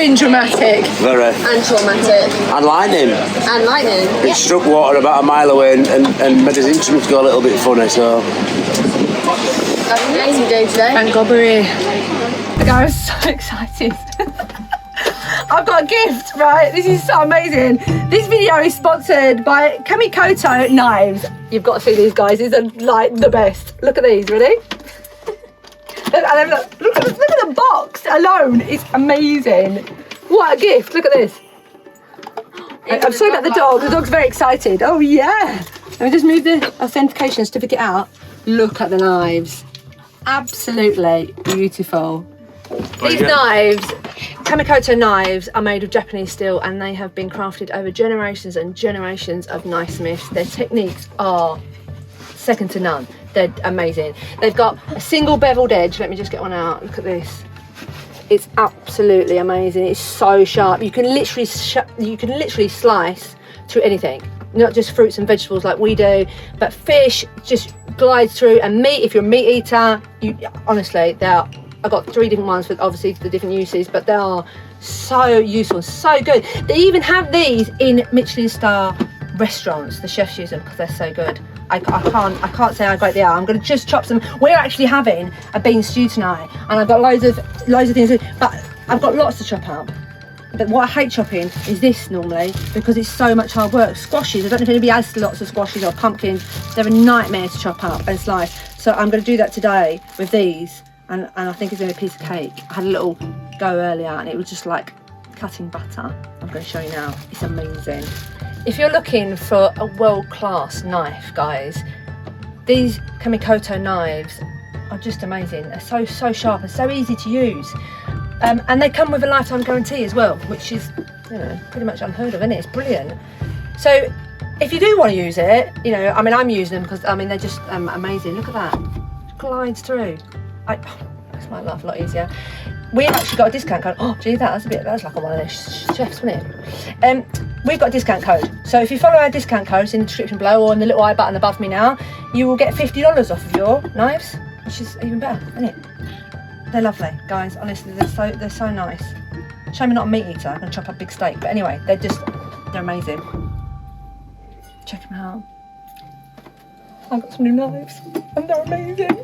been dramatic. Very. And traumatic. And lightning. And lightning. It struck water about a mile away and made his instruments go a little bit funny, so... That's an amazing day today. Thank God we're here. I'm so excited. I've got a gift, right? This is so amazing. This video is sponsored by Kamikoto knives. You've got to see these guys. These are like the best. Look at these, ready? And look at the box alone. It's amazing. What a gift. Look at this. I'm showing at the dog. The dog's very excited. Oh, yeah. Let me just move the authentication certificate out. Look at the knives. Absolutely beautiful. These knives, Kamikoto knives, are made of Japanese steel and they have been crafted over generations and generations of knifesmiths. Their techniques are second to none. They're amazing. They've got a single beveled edge. Let me just get one out. Look at this. It's absolutely amazing. It's so sharp. You can literally slice through anything. Not just fruits and vegetables like we do, but fish just glides through. And meat, if you're a meat eater, honestly, I've got 3 different ones for obviously the different uses, but they are so useful, so good. They even have these in Michelin star restaurants. The chefs use them because they're so good. I can't say how great they are. I'm going to just chop some. We're actually having a bean stew tonight, and I've got loads of things, but I've got lots to chop up. But what I hate chopping is this normally because it's so much hard work. Squashes, I don't know if anybody has lots of squashes or pumpkins. They're a nightmare to chop up and slice. So I'm going to do that today with these, and I think it's going to be a piece of cake. I had a little go earlier and it was just like cutting butter. I'm going to show you now. It's amazing. If you're looking for a world-class knife, guys, these Kamikoto knives are just amazing. They're so sharp and so easy to use. And they come with a lifetime guarantee as well, which is, pretty much unheard of, isn't it? It's brilliant. So if you do want to use it, I mean, I'm using them because, they're just amazing. Look at that. It glides through. Makes my life a lot easier. We've actually got a discount code. Oh, gee, that's like one of those chefs, wasn't it? We've got a discount code. So if you follow our discount code, it's in the description below or in the little I button above me now, you will get $50 off of your knives, which is even better, isn't it? They're lovely, guys. Honestly, they're so nice. Shame I'm not a meat eater. I can chop up a big steak, but anyway, they're amazing. Check them out. I've got some new knives, and they're amazing.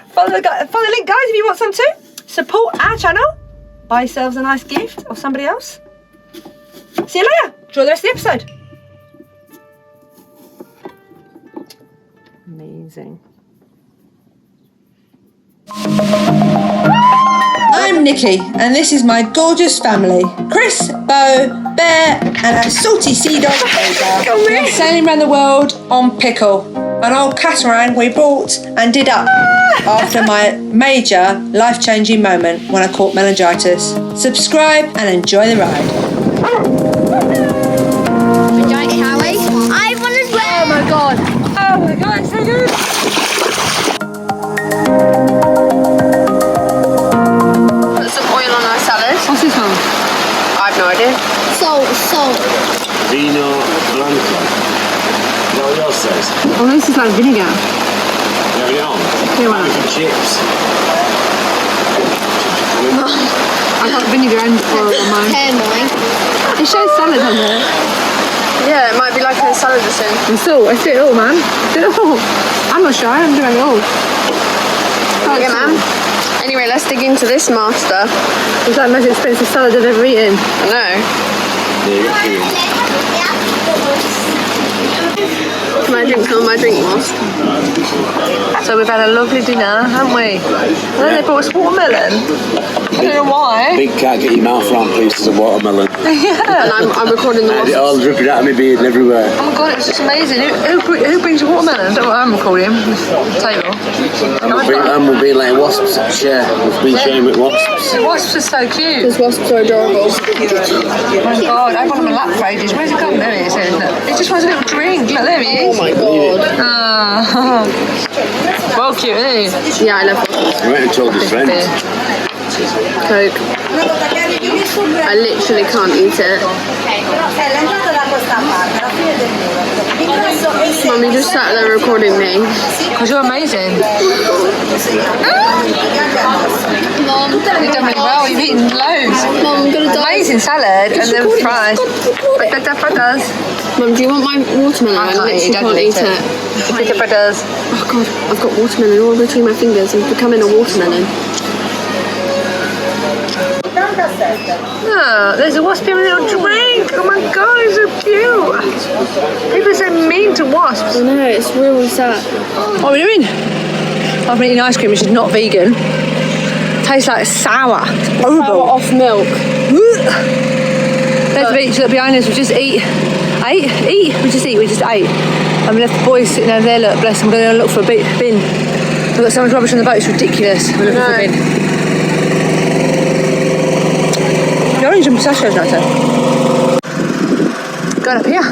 Follow the link, guys, if you want some too. Support our channel. Buy yourselves a nice gift or somebody else. See you later. Enjoy the rest of the episode. Amazing. I'm Nikki, and this is my gorgeous family. Chris, Bo, Bear, and our salty sea dog, Rosa. We're sailing around the world on Pickle, an old catamaran we bought and did up after my major life-changing moment when I caught meningitis. Subscribe and enjoy the ride. I want as well. Oh my god. Oh my god, it's so good. Put some oil on our salad. What's this one? I've no idea. Salt. Vino Blanco. Is that what yours says? Oh, this is like vinegar. Have it on? Here, one. Chips. I've got vinegar and oil on mine. It shows salad on there. Yeah, it might be like a salad dressing. And salt, I see it all, man. Do it all. I'm not shy, I'm doing it all. Yeah, man. Anyway, let's dig into this master. It's like the most expensive salad I've ever eaten. I know. Can I drink some of my drink, Moss? So we've had a lovely dinner, haven't we? And then they brought us watermelon. I don't know why. Big cat, get your mouth round pieces of watermelon. Yeah. And I'm recording the I had it all dripping out of my beard and everywhere. Oh my god, it was just amazing. Who brings a watermelon? I don't know what I'm recording. The table. And we've been like wasps share. We've been sharing with wasps. The wasps are so cute. Those wasps are adorable. Oh my god, I've got him a lap for ages. Where's he gone? There he is. He just wants a little drink. Look, there he is. Oh my god. Well cute, isn't he? Yeah, I love wasps. I went and told his friend. Coke. I literally can't eat it. Mummy just sat there recording me. Because you're amazing. You've done really well. You've eaten loads. Mum, I'm gonna die. Amazing salad and then fries. Fritters. Mum, do you want my watermelon? I can't eat it, literally don't can't eat eat it. it. Fritters. Oh god, I've got watermelon all between my fingers. I'm becoming a watermelon. Oh, there's a waspy with a little drink. Oh my god, it's so cute. People are so mean to wasps. I know, it's real sad. What are we doing? I've been eating ice cream which is not vegan. Tastes like sour. Sour off milk. There's the beach, look behind us, we just ate. We just ate. And we left the boys sitting over there, look, bless them, we're going to look for a bin. We've got so much rubbish on the boat, it's ridiculous. We're looking for a bin. The orange and pistachios now, Going up here.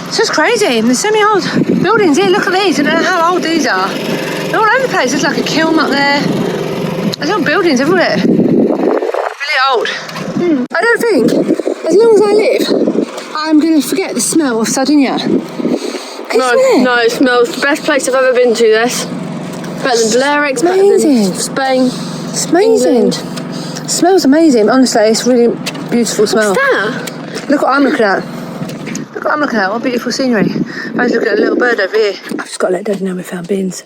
It's just crazy. There's so many old buildings here. Look at these. I don't know how old these are. They're all over the place. There's like a kiln up there. There's old buildings everywhere. Really old. I don't think, as long as I live, I'm going to forget the smell of Sardinia. No, it smells the best place I've ever been to. This better than Balearics, better than Spain. It's amazing. England. It smells amazing. Honestly, it's really beautiful smell. What's that? Look what I'm looking at. Look what I'm looking at. What beautiful scenery. I was looking at a little bird over here. I've just got to let Dad know we found bins.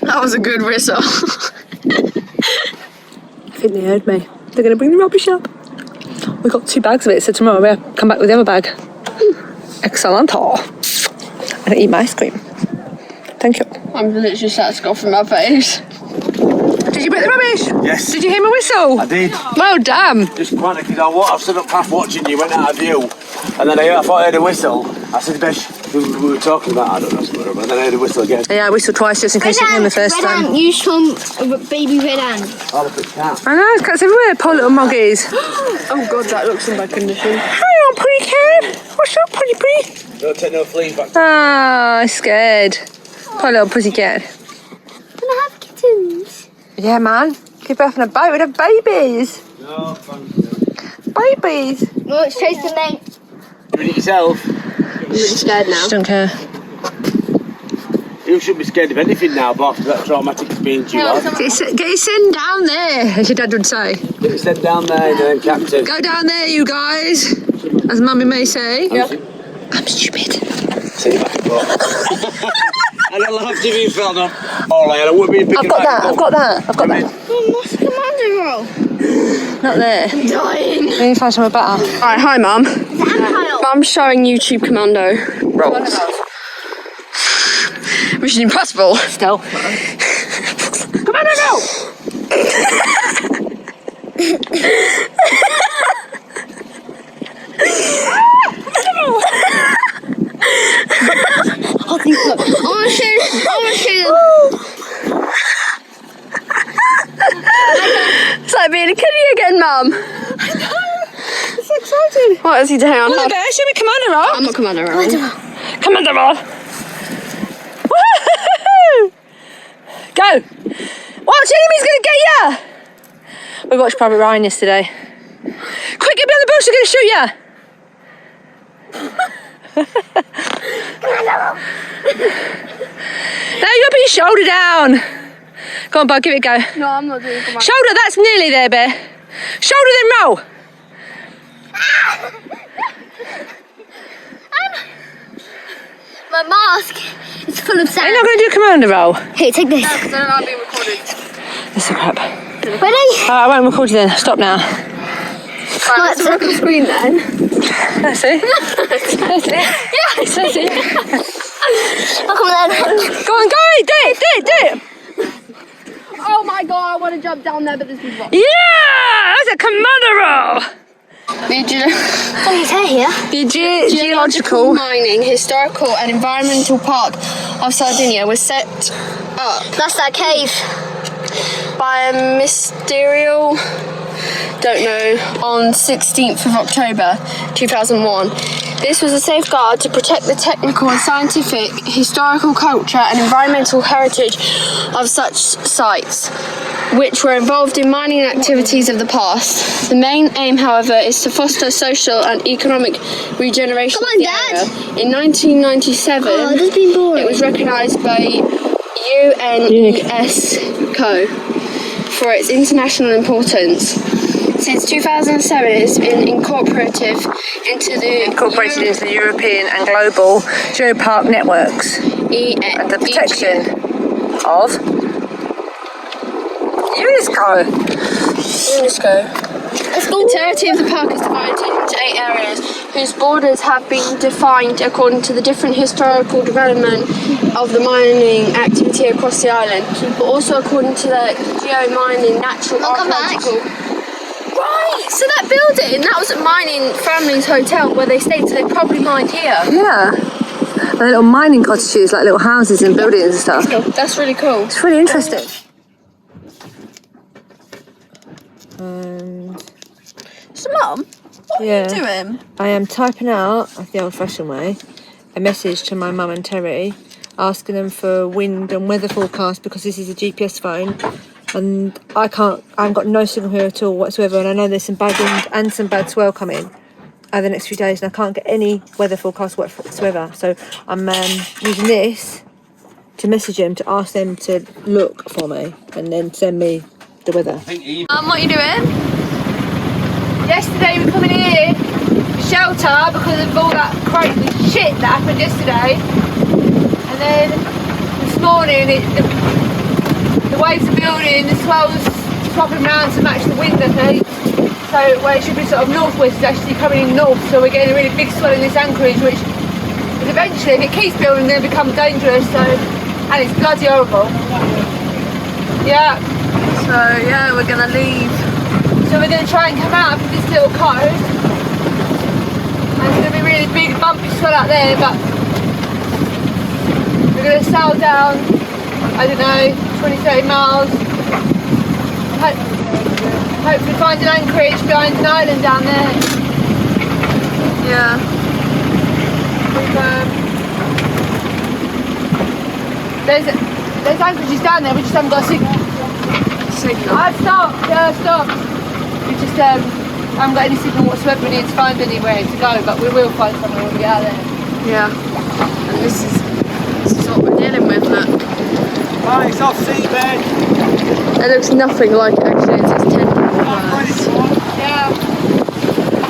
That was a good whistle. I think they heard me. They're going to bring the rubbish up. We got 2 bags of it, so tomorrow we'll come back with the other bag. Excellent. And eat my ice cream. Thank you. I'm literally sat scoff from my face. Did you bring the rubbish? Yes. Did you hear my whistle? I did. Well, damn. Just panicked because I stood up half watching you, went out of view, and then I thought I heard a whistle. I said, Besh, we were talking about, I don't know, something, but then I heard a whistle again. Yeah, I whistled twice just in case you came the first time. Ant, you saw a baby red ant. Oh, look at the cat. I know, there's cats everywhere. Poor little muggies. Oh god, that looks in bad condition. Hang on, pretty cat. What's up, pretty? Don't take no fleas back. Ah, I'm scared. Poor little pussycat. Can I have kittens? Yeah, man. Give birth on a boat with have babies. No, thank you. Babies. No, it's tasting like. You eat it yourself? I'm really scared now. Just don't care. You shouldn't be scared of anything now, but after that traumatic experience you had. Get your sin down there, as your dad would say. Get your head down there and then captain. Go down there, you guys. As mummy may say. Yeah. I'm stupid. Say you back and forth. And I'll have to be filmed up. Oh, I would be picking I've got that. I've got that. What's the commander roll? Not there. I'm dying. We need to find somewhere better. Alright, hi mum. Vampire. Mum's showing YouTube commando rolls. Mission Impossible. Still. Commando roll! I think so. I want to show them. It's like being a kiddie again, mum. It's exciting. What is he doing? Look at that. Show me commander roll. I'm not commando roll. Commander roll. Woohoo! Go. Watch, enemy's gonna get ya. We watched Private Ryan yesterday. Quick, get behind the bush, they're gonna shoot ya. Now you gotta put your shoulder down. Go on, bud, give it a go. No, I'm not doing commando. Shoulder, that's nearly there, bear. Shoulder, then roll. My mask is full of You're sand. not gonna do a commander roll. Here, take this. Because then I'm being recorded. That's a crap. Ready? I won't record you then. Stop now. Alright, let's look at the screen then. Let's see. Let's see. Yes. Let's see. Oh, come on then. Go on, go. Do it. Oh my god, I want to jump down there, but this is wrong. Yeah! That's a commander roll. Somebody's hair here. The geological. Mining, Historical and Environmental Park of Sardinia was set up That's that cave. by a ministerial don't know, on 16th of October 2001. This was a safeguard to protect the technical and scientific, historical culture and environmental heritage of such sites, which were involved in mining activities of the past. The main aim, however, is to foster social and economic regeneration of the area. In 1997, it was recognised by UNESCO for its international importance. Since 2007, it's been incorporated into the European and global geopark networks and the protection of UNESCO. The entirety of the park is divided into 8 areas whose borders have been defined according to the different historical development of the mining activity across the island, but also according to the geo-mining natural archaeological. Right, so that building, that was a mining family's hotel where they stayed, so they probably mined here. Yeah. The little mining cottages, like little houses and buildings and stuff. That's really cool. It's really interesting. So Mum, what are you doing? I am typing out, the old-fashioned way, a message to my mum and Terry, asking them for wind and weather forecast because this is a GPS phone, and I haven't got no signal here at all whatsoever, and I know there's some bad wind and some bad swell coming over the next few days, and I can't get any weather forecast whatsoever. So I'm using this to message them to ask them to look for me and then send me the weather. What are you doing? Yesterday we were coming here to shelter because of all that crazy shit that happened yesterday, and then this morning the waves are building, the swell's swapping around to match the wind, I think. So where it should be sort of northwest, it's actually coming in north, so we're getting a really big swell in this anchorage, which is eventually, if it keeps building, going to become dangerous. So, and it's bloody horrible. Yeah. So yeah, we're gonna leave. So we're going to try and come out of this little cove. And it's going to be really big, bumpy swell out there, but we're going to sail down, I don't know, 20-30 miles. Hopefully find an anchorage behind an island down there. Yeah. There's anchorages down there, we just haven't got a signal. I've stopped, yeah, I've stopped. We just haven't got any signal whatsoever. We need to find anywhere to go, but we will find somewhere when we get out there. Yeah. And this is what we're dealing with, look. Oh, it's off seabed. It looks nothing like it actually, it's 10 miles. Yeah.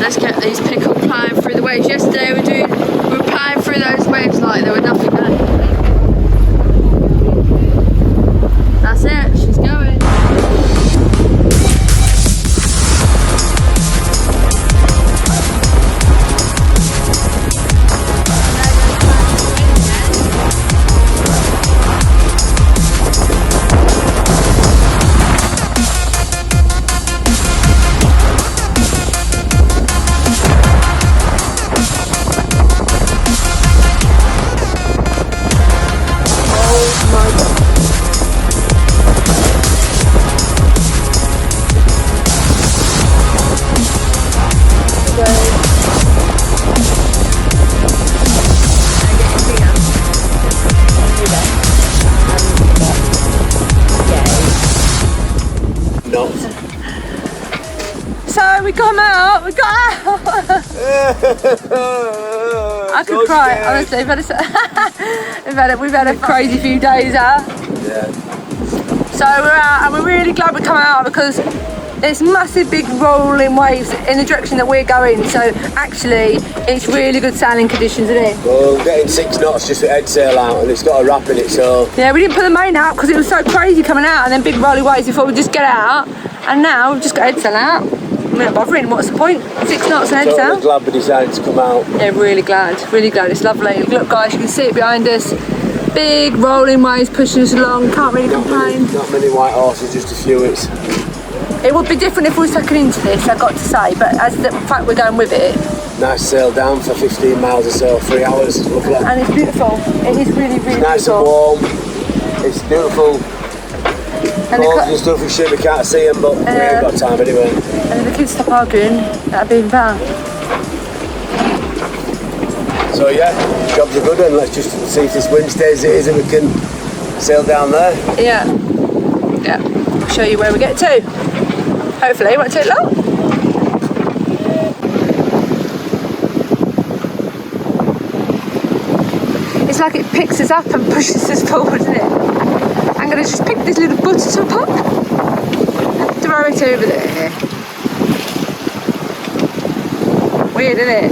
Let's get these pickle plying through the waves. Yesterday we were plying through those waves like there were nothing there. That's it, she's going. So we got out. I could cry, honestly. We've had a crazy few days out. Yeah. So we're out and we're really glad we come out because there's massive big rolling waves in the direction that we're going. So actually it's really good sailing conditions, isn't it? Well, we're getting 6 knots just with head sail out and it's got a wrap in it, so... Yeah, we didn't put the main out because it was so crazy coming out and then big rolling waves. We thought we'd just get out, and now we've just got head sail out. We're not bothering, what's the point? 6 knots and head sail. I'm glad we decided to come out. Yeah, really glad, it's lovely. Look guys, you can see it behind us. Big rolling waves pushing us along, can't really complain. Not many white horses, just a few. It would be different if we were stuck into this, I've got to say, but as the fact we're going with it. Nice sail down for 15 miles or so, 3 hours, lovely. And it's beautiful, it is really, really nice beautiful. Nice and warm, it's beautiful. And Balls and stuff, we should, we can't see them, but we ain't got time anyway. And then the kids stop arguing, that'd be even better. So yeah, job's a good one. Let's just see if this wind stays as it is and we can sail down there. Yeah. Yeah. I'll show you where we get to. Hopefully it won't take long. It's like it picks us up and pushes us forward, isn't it? I'm going to just pick this little buttercup up, throw it over there. Weird, isn't it?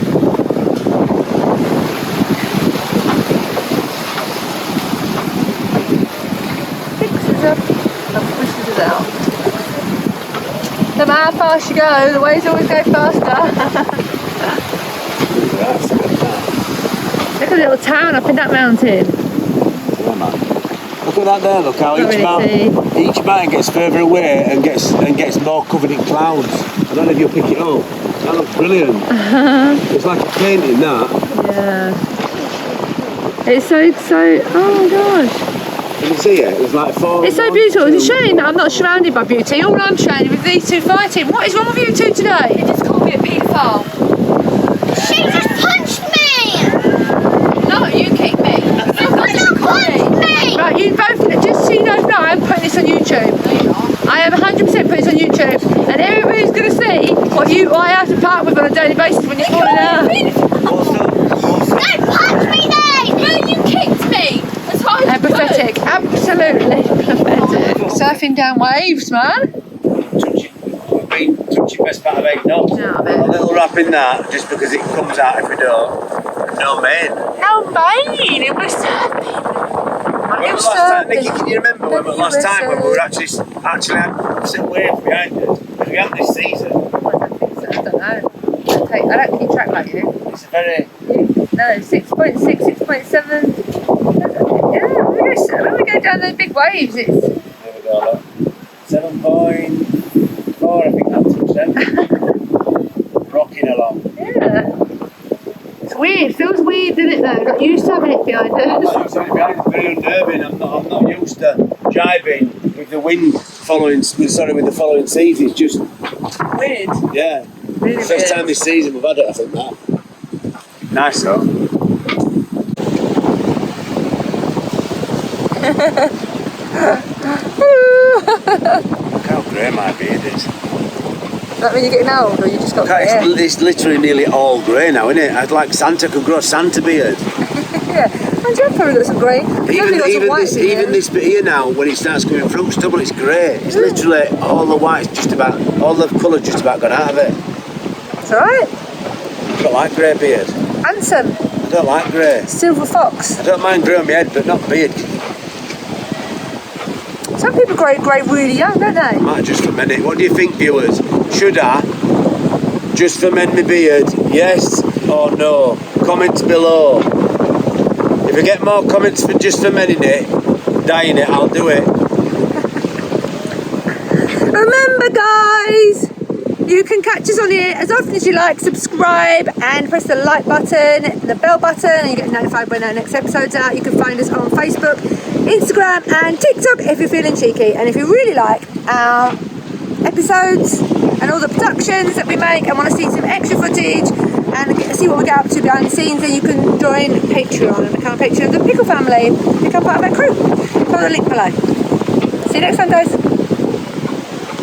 Picks us up and pushes us out. No matter how fast you go, the waves always go faster. Look at the little town up in that mountain. Yeah, man. Look at that there, look how each mountain gets further away and gets more covered in clouds. I don't know if you'll pick it up. That looks brilliant. It's like a painting, that. Yeah. It's so, oh my gosh. You can see it, it's like falling. It's so beautiful. It's a shame that I'm not surrounded by beauty. All I'm surrounded with these two fighting. What is wrong with you two today? You just called me a paedophile. She just punched me! No, you kicked me. You punched me! Right, you both, just so you know, no, I am putting this on YouTube. No, you're not. I am 100% putting this on YouTube. And everybody's going to see what I have to part with on a daily basis when you're falling out. Don't punch me then! No, you kicked me. As hard as Pathetic, absolutely pathetic. Surfing down waves, man. Touching best part of 8 knots. Yeah, I A bet. little wrap in that, just because it comes out if we don't. No main. No, mate, it was surfing. When was last time, Nikki, can you remember when was last time when we were actually had some waves behind us? Because we haven't this season. I don't know. I don't keep track like you. It's a very... No, 6.6, 6.7. Yeah, when we go down those big waves, it's... There we go, look. 7.4, I think that touched them. Rocking along. Yeah. It's weird, feels weird, doesn't it though? Not used to having it behind I'm us. not used to it behind, it's very unnerving. I'm not used to driving with the wind following, with the following seas. It's just... Weird. Yeah. Really First weird. time this season we've had it, I think, that. Nice though. Look how grey my beard is. That mean you're getting old, or you just got It's literally nearly all grey now, isn't it? I'd like Santa could grow a Santa beard. Yeah, and you've probably got some grey. Even this bit here now, when it starts coming through stubble, it's grey. It's literally all the white's just about, all the colour's just about gone out of it. It's alright. I don't like grey beard. Handsome. I don't like grey. Silver fox. I don't mind grey on my head, but not beard. Some people grow grey really young, don't they? Might just for mend it. What do you think, viewers? Should I just for mend my beard? Yes or no? Comments below. If I get more comments for just for mending it, dyeing it, I'll do it. Remember, guys, you can catch us on here as often as you like. Subscribe and press the like button, the bell button, and you get notified when our next episode's out. You can find us on Facebook, Instagram and TikTok if you're feeling cheeky. And if you really like our episodes and all the productions that we make and want to see some extra footage and see what we get up to behind the scenes, then you can join Patreon and become a patron of the Pickle family, become part of our crew. Follow the link below. See you next time, guys.